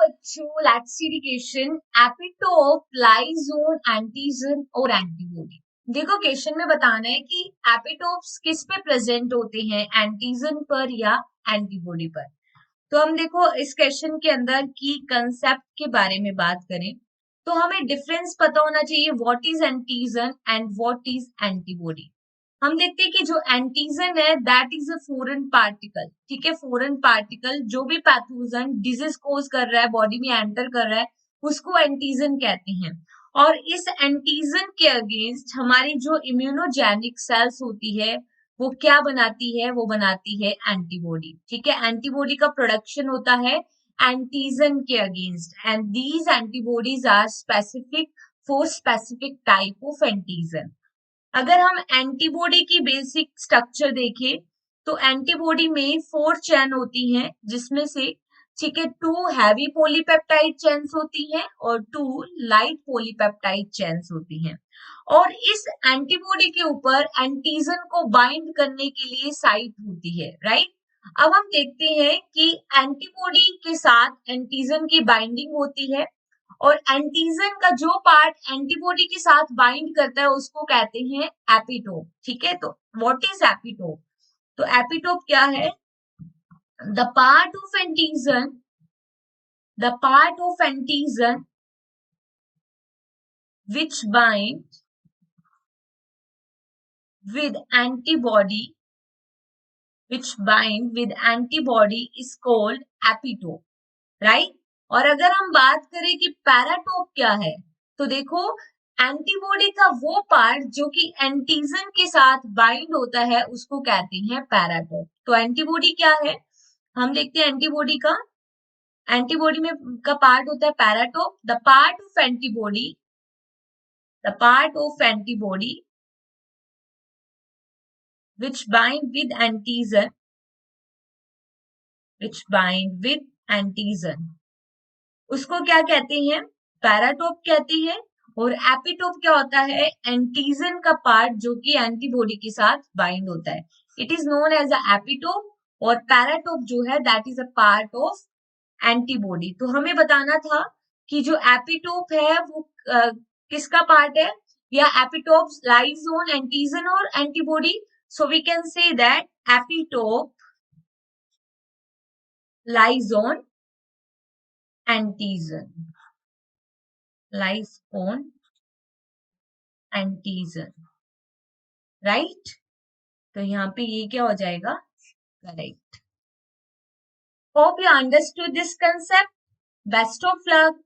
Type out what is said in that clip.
बच्चों, let's see the question epitope, लाइसोन, antigen और एंटीबॉडी। देखो क्वेश्चन में बताना है कि एपिटोप्स किस पे प्रेजेंट होते हैं, एंटीजन पर या एंटीबॉडी पर। तो हम देखो इस क्वेश्चन के अंदर की कंसेप्ट के बारे में बात करें तो हमें डिफरेंस पता होना चाहिए, what is antigen and what is antibody. हम देखते हैं कि जो एंटीजन है that is a foreign particle, ठीक है। फॉरेन पार्टिकल जो भी पैथोजन डिजीज कोज कर रहा है, बॉडी में एंटर कर रहा है, उसको एंटीजन कहते हैं। और इस एंटीजन के अगेंस्ट हमारी जो इम्यूनोजेनिक सेल्स होती है वो क्या बनाती है, वो बनाती है एंटीबॉडी, ठीक है। एंटीबॉडी का प्रोडक्शन होता है एंटीजन के against and these antibodies are specific for specific type of antigen. अगर हम एंटीबॉडी की बेसिक स्ट्रक्चर देखें तो एंटीबॉडी में 4 चेन होती हैं, जिसमें से ठीक है 2 हैवी पॉलीपेप्टाइड चेन्स होती हैं और 2 लाइट पॉलीपेप्टाइड चेन्स होती हैं। और इस एंटीबॉडी के ऊपर एंटीजन को बाइंड करने के लिए साइट होती है, राइट। अब हम देखते हैं कि एंटीबॉडी के साथ एंटीजन की बाइंडिंग होती है और एंटीजन का जो पार्ट एंटीबॉडी के साथ बाइंड करता है उसको कहते हैं एपिटोप, ठीक है। तो व्हाट इज एपिटोप? तो एपिटोप क्या है? The part of antigen, the part of antigen which bind with antibody, which bind with antibody is called epitope, right? और अगर हम बात करें कि पैराटोप क्या है, तो देखो एंटीबॉडी का वो पार्ट जो कि एंटीजन के साथ बाइंड होता है उसको कहते हैं पैराटोप। तो एंटीबॉडी क्या है, हम देखते हैं एंटीबॉडी का, एंटीबॉडी में का पार्ट होता है paratope. The part of antibody, the part of antibody which bind with antigen, which bind with antigen, उसको क्या कहते हैं? पैराटोप कहते हैं। और एपिटोप क्या होता है? एंटीजन का पार्ट जो कि एंटीबॉडी के साथ बाइंड होता है, it is known as a epitope. और पैराटोप जो है that is a part of antibody. तो हमें बताना था कि जो एपिटोप है वो किसका पार्ट है, या एपिटोप लाइज ऑन एंटीजन और antibody. So we can say that epitope lies on antigen, lies on antigen, right? तो यहाँ पे ये क्या हो जाएगा? Correct. Hope you understood this concept. Best of luck.